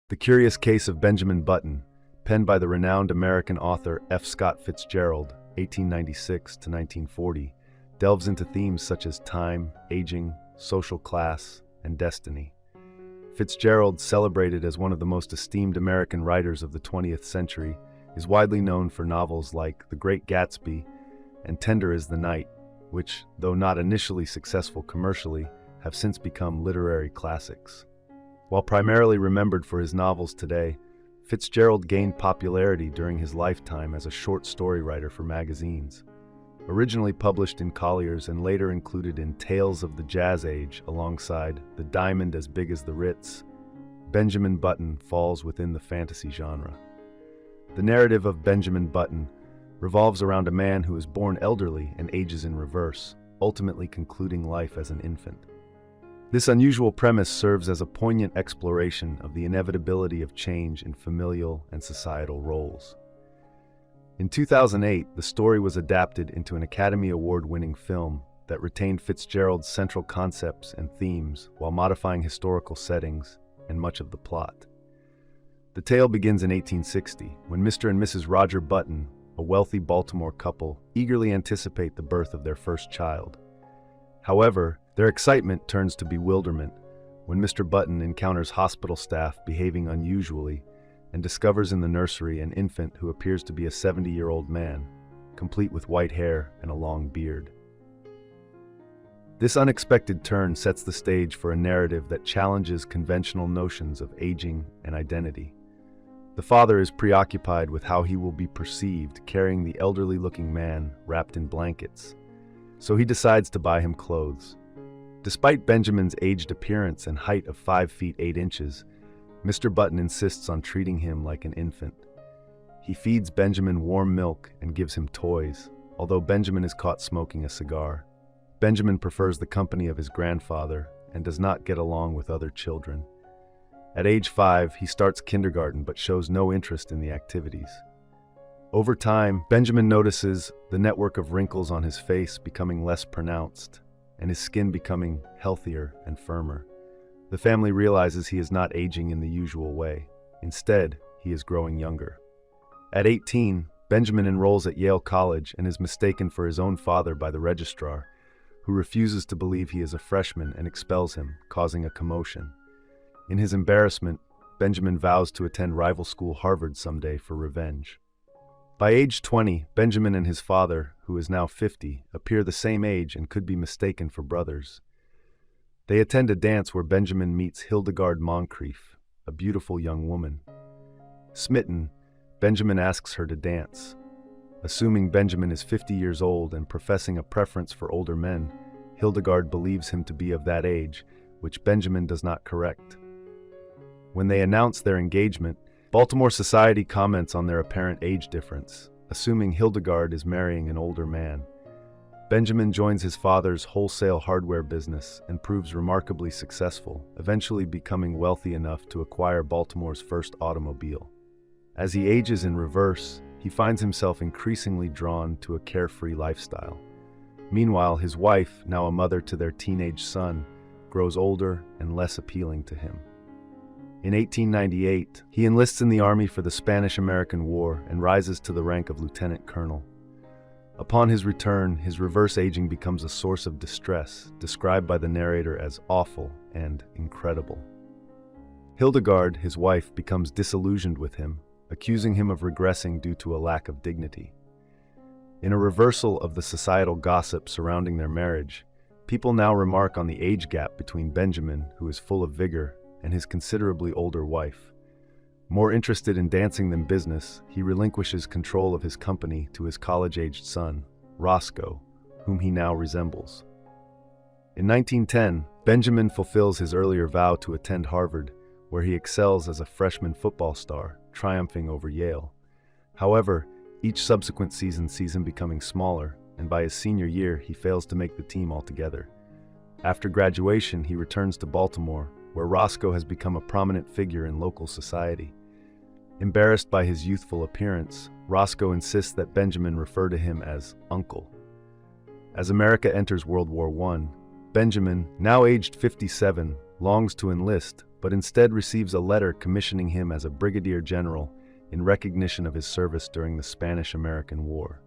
The Curious Case of Benjamin Button, penned by the renowned American author F. Scott Fitzgerald, 1896 to 1940, delves into themes such as time, aging, social class, and destiny. Fitzgerald, celebrated as one of the most esteemed American writers of the 20th century, is widely known for novels like The Great Gatsby and Tender is the Night, which, though not initially successful commercially, have since become literary classics. While primarily remembered for his novels today, Fitzgerald gained popularity during his lifetime as a short story writer for magazines. Originally published in Collier's and later included in Tales of the Jazz Age alongside The Diamond as Big as the Ritz, Benjamin Button falls within the fantasy genre. The narrative of Benjamin Button revolves around a man who is born elderly and ages in reverse, ultimately concluding life as an infant. This unusual premise serves as a poignant exploration of the inevitability of change in familial and societal roles. In 2008, the story was adapted into an Academy Award-winning film that retained Fitzgerald's central concepts and themes while modifying historical settings and much of the plot. The tale begins in 1860, when Mr. and Mrs. Roger Button, a wealthy Baltimore couple, eagerly anticipate the birth of their first child. However, their excitement turns to bewilderment when Mr. Button encounters hospital staff behaving unusually and discovers in the nursery an infant who appears to be a 70-year-old man, complete with white hair and a long beard. This unexpected turn sets the stage for a narrative that challenges conventional notions of aging and identity. The father is preoccupied with how he will be perceived carrying the elderly-looking man wrapped in blankets, so he decides to buy him clothes. Despite Benjamin's aged appearance and height of 5 feet 8 inches, Mr. Button insists on treating him like an infant. He feeds Benjamin warm milk and gives him toys, although Benjamin is caught smoking a cigar. Benjamin prefers the company of his grandfather and does not get along with other children. At age 5, he starts kindergarten but shows no interest in the activities. Over time, Benjamin notices the network of wrinkles on his face becoming less pronounced and his skin becoming healthier and firmer. The family realizes he is not aging in the usual way. Instead, he is growing younger. At 18, Benjamin enrolls at Yale College and is mistaken for his own father by the registrar, who refuses to believe he is a freshman and expels him, causing a commotion. In his embarrassment, Benjamin vows to attend rival school Harvard someday for revenge. By age 20, Benjamin and his father, who is now 50, appear the same age and could be mistaken for brothers. They attend a dance where Benjamin meets Hildegard Moncrief, a beautiful young woman. Smitten, Benjamin asks her to dance. Assuming Benjamin is 50 years old and professing a preference for older men, Hildegard believes him to be of that age, which Benjamin does not correct. When they announce their engagement, Baltimore society comments on their apparent age difference, assuming Hildegard is marrying an older man. Benjamin joins his father's wholesale hardware business and proves remarkably successful, eventually becoming wealthy enough to acquire Baltimore's first automobile. As he ages in reverse, he finds himself increasingly drawn to a carefree lifestyle. Meanwhile, his wife, now a mother to their teenage son, grows older and less appealing to him. In 1898, he enlists in the army for the Spanish-American War and rises to the rank of lieutenant colonel. Upon his return, his reverse aging becomes a source of distress, described by the narrator as awful and incredible. Hildegard, his wife, becomes disillusioned with him, accusing him of regressing due to a lack of dignity. In a reversal of the societal gossip surrounding their marriage, people now remark on the age gap between Benjamin, who is full of vigor, and his considerably older wife. More interested in dancing than business, he relinquishes control of his company to his college-aged son, Roscoe, whom he now resembles. In 1910, Benjamin fulfills his earlier vow to attend Harvard, where he excels as a freshman football star, triumphing over Yale. However, each subsequent season sees him becoming smaller, and by his senior year, he fails to make the team altogether. After graduation, he returns to Baltimore, where Roscoe has become a prominent figure in local society. Embarrassed by his youthful appearance, Roscoe insists that Benjamin refer to him as Uncle. As America enters World War I, Benjamin, now aged 57, longs to enlist, but but instead receives a letter commissioning him as a brigadier general in recognition of his service during the Spanish-American War.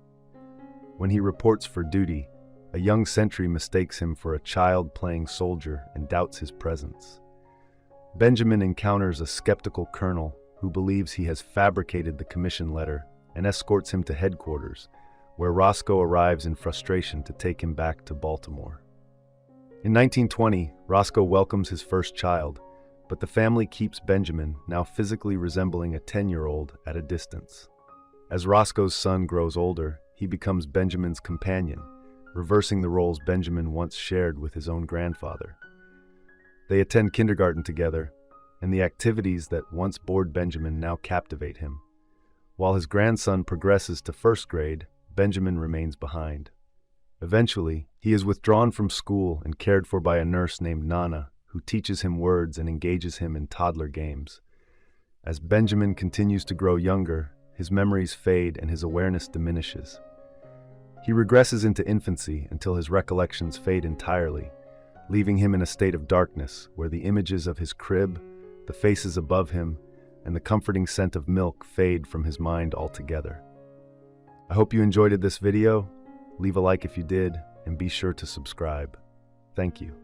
When he reports for duty, a young sentry mistakes him for a child playing soldier and doubts his presence. Benjamin encounters a skeptical colonel who believes he has fabricated the commission letter and escorts him to headquarters, where Roscoe arrives in frustration to take him back to Baltimore. In 1920, Roscoe welcomes his first child, but the family keeps Benjamin, now physically resembling a 10-year-old, at a distance. As Roscoe's son grows older, he becomes Benjamin's companion, reversing the roles Benjamin once shared with his own grandfather. They attend kindergarten together, and the activities that once bored Benjamin now captivate him. While his grandson progresses to first grade, Benjamin remains behind. Eventually, he is withdrawn from school and cared for by a nurse named Nana, who teaches him words and engages him in toddler games. As Benjamin continues to grow younger, his memories fade and his awareness diminishes. He regresses into infancy until his recollections fade entirely, leaving him in a state of darkness where the images of his crib, the faces above him, and the comforting scent of milk fade from his mind altogether. I hope you enjoyed this video. Leave a like if you did, and be sure to subscribe. Thank you.